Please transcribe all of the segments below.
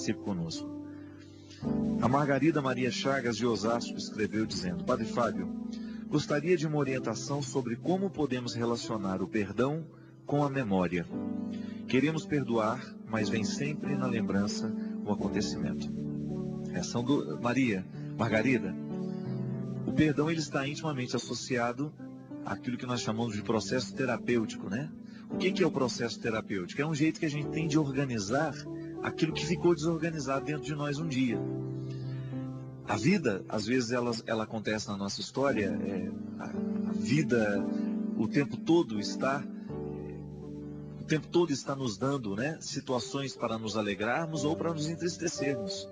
participe conosco. A Margarida Maria Chagas de Osasco escreveu dizendo: Padre Fábio, gostaria de uma orientação sobre como podemos relacionar o perdão com a memória. Queremos perdoar, mas vem sempre na lembrança o acontecimento. Reação do Margarida. O perdão ele está intimamente associado àquilo que nós chamamos de processo terapêutico, né? O que é o processo terapêutico? É um jeito que a gente tem de organizar aquilo que ficou desorganizado dentro de nós um dia. A vida, às vezes, ela acontece na nossa história, a vida o tempo todo está nos dando, né, situações para nos alegrarmos ou para nos entristecermos.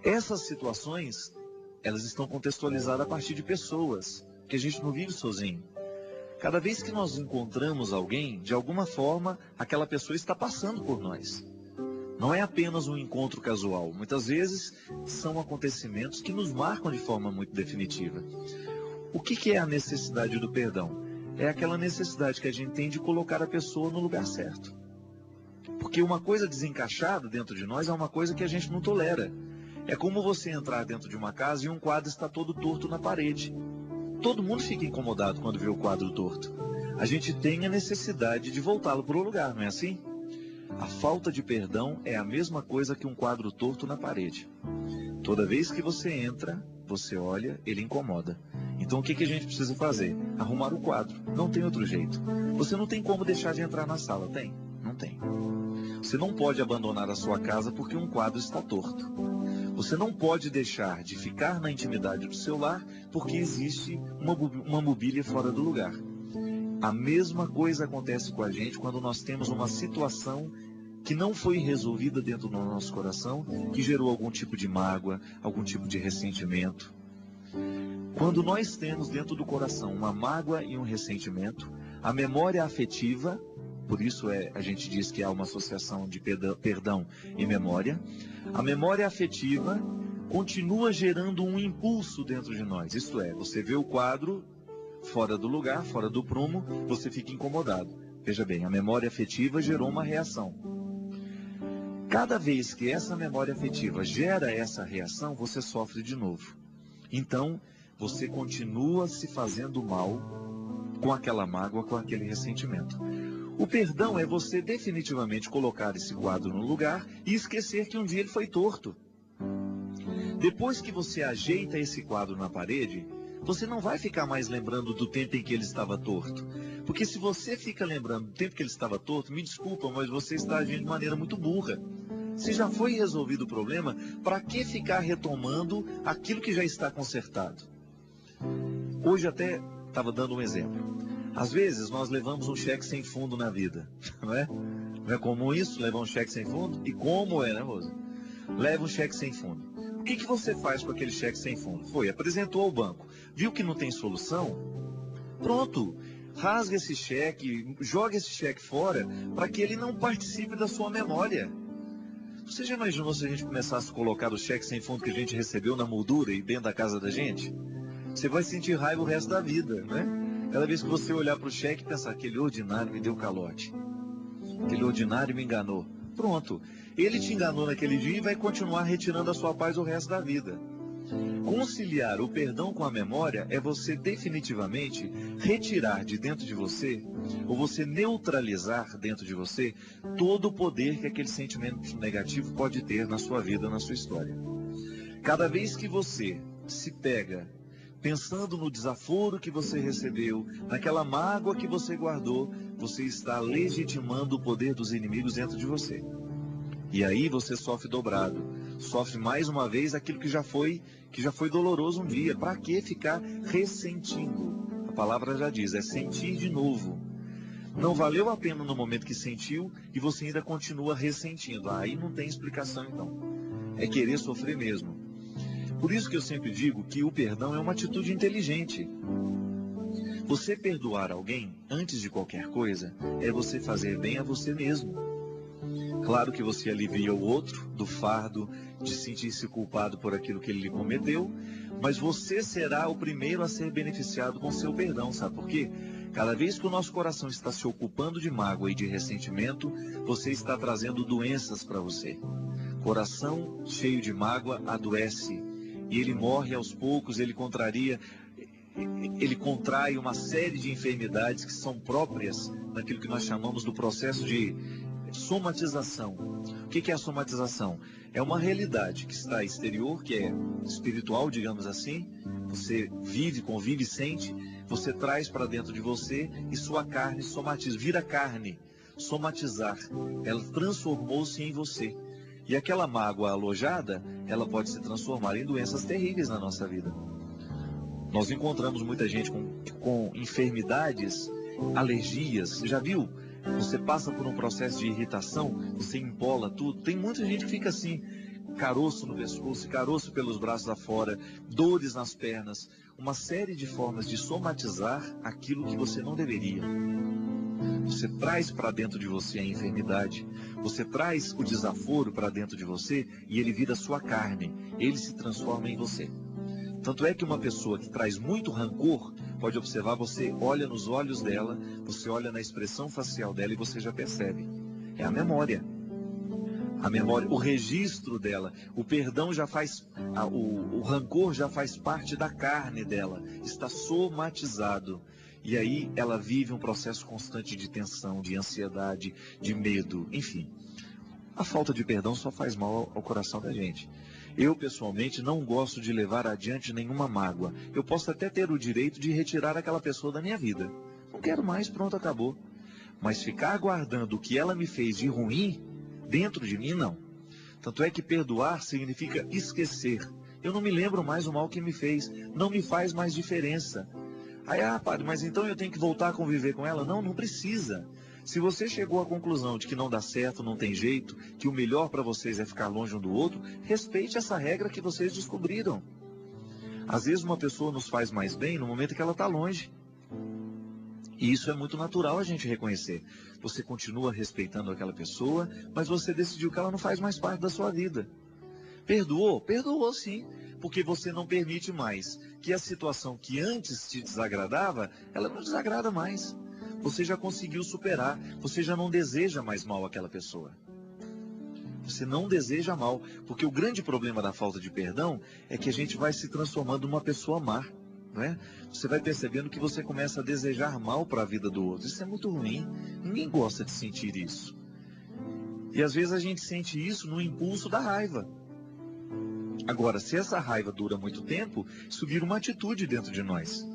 Essas situações, elas estão contextualizadas a partir de pessoas, que a gente não vive sozinho. Cada vez que nós encontramos alguém, de alguma forma, aquela pessoa está passando por nós. Não é apenas um encontro casual. Muitas vezes são acontecimentos que nos marcam de forma muito definitiva. O que é a necessidade do perdão? É aquela necessidade que a gente tem de colocar a pessoa no lugar certo. Porque uma coisa desencaixada dentro de nós é uma coisa que a gente não tolera. É como você entrar dentro de uma casa e um quadro está todo torto na parede. Todo mundo fica incomodado quando vê o quadro torto. A gente tem a necessidade de voltá-lo para o lugar, não é assim? A falta de perdão é a mesma coisa que um quadro torto na parede. Toda vez que você entra, você olha, ele incomoda. Então o que a gente precisa fazer? Arrumar o quadro. Não tem outro jeito. Você não tem como deixar de entrar na sala, tem? Não tem. Você não pode abandonar a sua casa porque um quadro está torto. Você não pode deixar de ficar na intimidade do seu lar porque existe uma mobília fora do lugar. A mesma coisa acontece com a gente quando nós temos uma situação que não foi resolvida dentro do nosso coração, que gerou algum tipo de mágoa, algum tipo de ressentimento. Quando nós temos dentro do coração uma mágoa e um ressentimento, a memória afetiva, por isso a gente diz que há uma associação de perdão e memória, a memória afetiva continua gerando um impulso dentro de nós. Isto é, você vê o quadro fora do lugar, fora do prumo, você fica incomodado. Veja bem, a memória afetiva gerou uma reação. Cada vez que essa memória afetiva gera essa reação, você sofre de novo. Então, você continua se fazendo mal com aquela mágoa, com aquele ressentimento. O perdão é você definitivamente colocar esse quadro no lugar e esquecer que um dia ele foi torto. Depois que você ajeita esse quadro na parede, você não vai ficar mais lembrando do tempo em que ele estava torto. Porque se você fica lembrando do tempo que ele estava torto, me desculpa, mas você está agindo de maneira muito burra. Se já foi resolvido o problema, para que ficar retomando aquilo que já está consertado? Hoje até estava dando um exemplo. Às vezes nós levamos um cheque sem fundo na vida, não é? Não é comum isso, levar um cheque sem fundo? E como é, né, Rosa? Leva um cheque sem fundo. O que você faz com aquele cheque sem fundo? Apresentou ao banco, viu que não tem solução? Pronto, rasga esse cheque, joga esse cheque fora, para que ele não participe da sua memória. Você já imaginou se a gente começasse a colocar o cheque sem fundo que a gente recebeu na moldura e dentro da casa da gente? Você vai sentir raiva o resto da vida, né? Cada vez que você olhar para o cheque e pensar, aquele ordinário me deu calote, aquele ordinário me enganou. Pronto, ele te enganou naquele dia e vai continuar retirando a sua paz o resto da vida. Conciliar o perdão com a memória é você definitivamente retirar de dentro de você, ou você neutralizar dentro de você, todo o poder que aquele sentimento negativo pode ter na sua vida, na sua história. Cada vez que você se pega pensando no desaforo que você recebeu, naquela mágoa que você guardou, você está legitimando o poder dos inimigos dentro de você. E aí você sofre dobrado. Sofre mais uma vez aquilo que já foi doloroso um dia. Para que ficar ressentindo? A palavra já diz, é sentir de novo. Não valeu a pena no momento que sentiu e você ainda continua ressentindo. Aí não tem explicação então. É querer sofrer mesmo. Por isso que eu sempre digo que o perdão é uma atitude inteligente. Você perdoar alguém, antes de qualquer coisa, é você fazer bem a você mesmo. Claro que você alivia o outro do fardo de sentir-se culpado por aquilo que ele lhe cometeu, mas você será o primeiro a ser beneficiado com seu perdão, sabe por quê? Cada vez que o nosso coração está se ocupando de mágoa e de ressentimento, você está trazendo doenças para você. Coração cheio de mágoa adoece, e ele morre aos poucos, ele contrai uma série de enfermidades que são próprias daquilo que nós chamamos do processo de somatização. O que é a somatização? É uma realidade que está exterior, que é espiritual, digamos assim. Você vive, convive, sente, você traz para dentro de você e sua carne somatiza, vira carne, somatizar. Ela transformou-se em você. E aquela mágoa alojada, ela pode se transformar em doenças terríveis na nossa vida. Nós encontramos muita gente com enfermidades, alergias. Você já viu? Você passa por um processo de irritação, você empola tudo. Tem muita gente que fica assim, caroço no pescoço, caroço pelos braços afora, dores nas pernas. Uma série de formas de somatizar aquilo que você não deveria. Você traz para dentro de você a enfermidade, você traz o desaforo para dentro de você e ele vira sua carne, ele se transforma em você. Tanto é que uma pessoa que traz muito rancor, pode observar, você olha nos olhos dela, você olha na expressão facial dela e você já percebe. É a memória. A memória, o registro dela, o perdão já faz, o rancor já faz parte da carne dela, está somatizado. E aí ela vive um processo constante de tensão, de ansiedade, de medo, enfim. A falta de perdão só faz mal ao coração da gente. Eu, pessoalmente, não gosto de levar adiante nenhuma mágoa. Eu posso até ter o direito de retirar aquela pessoa da minha vida. Não quero mais, pronto, acabou. Mas ficar aguardando o que ela me fez de ruim dentro de mim, não. Tanto é que perdoar significa esquecer. Eu não me lembro mais o mal que me fez. Não me faz mais diferença. Aí, padre, mas então eu tenho que voltar a conviver com ela? Não, não precisa. Se você chegou à conclusão de que não dá certo, não tem jeito, que o melhor para vocês é ficar longe um do outro, respeite essa regra que vocês descobriram. Às vezes uma pessoa nos faz mais bem no momento que ela está longe. E isso é muito natural a gente reconhecer. Você continua respeitando aquela pessoa, mas você decidiu que ela não faz mais parte da sua vida. Perdoou? Perdoou sim, porque você não permite mais que a situação que antes te desagradava, ela não desagrada mais. Você já conseguiu superar, você já não deseja mais mal àquela pessoa. Você não deseja mal, porque o grande problema da falta de perdão é que a gente vai se transformando numa pessoa má, não é? Você vai percebendo que você começa a desejar mal para a vida do outro. Isso é muito ruim, ninguém gosta de sentir isso. E às vezes a gente sente isso no impulso da raiva. Agora, se essa raiva dura muito tempo, isso vira uma atitude dentro de nós.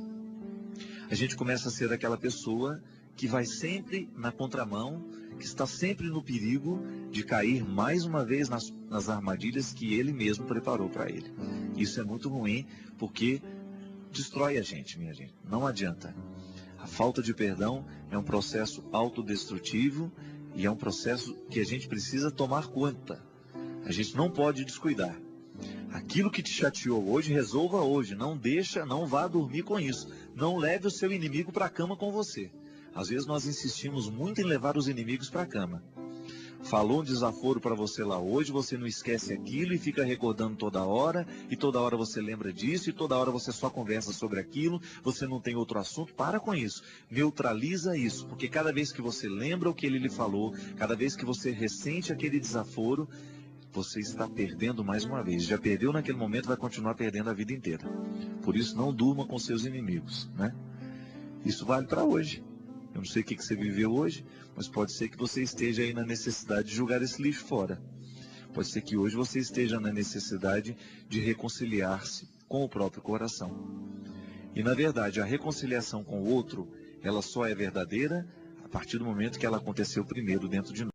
A gente começa a ser aquela pessoa que vai sempre na contramão, que está sempre no perigo de cair mais uma vez nas armadilhas que ele mesmo preparou para ele. Isso é muito ruim, porque destrói a gente, minha gente. Não adianta. A falta de perdão é um processo autodestrutivo e é um processo que a gente precisa tomar conta. A gente não pode descuidar. Aquilo que te chateou hoje, resolva hoje. Não deixa, não vá dormir com isso. Não leve o seu inimigo para a cama com você. Às vezes nós insistimos muito em levar os inimigos para a cama. Falou um desaforo para você lá hoje, você não esquece aquilo e fica recordando toda hora, e toda hora você lembra disso, e toda hora você só conversa sobre aquilo, você não tem outro assunto. Para com isso. Neutraliza isso, porque cada vez que você lembra o que ele lhe falou, cada vez que você ressente aquele desaforo, você está perdendo mais uma vez. Já perdeu naquele momento, vai continuar perdendo a vida inteira. Por isso, não durma com seus inimigos, né? Isso vale para hoje. Eu não sei o que você viveu hoje, mas pode ser que você esteja aí na necessidade de jogar esse lixo fora. Pode ser que hoje você esteja na necessidade de reconciliar-se com o próprio coração. E, na verdade, a reconciliação com o outro, ela só é verdadeira a partir do momento que ela aconteceu primeiro dentro de nós.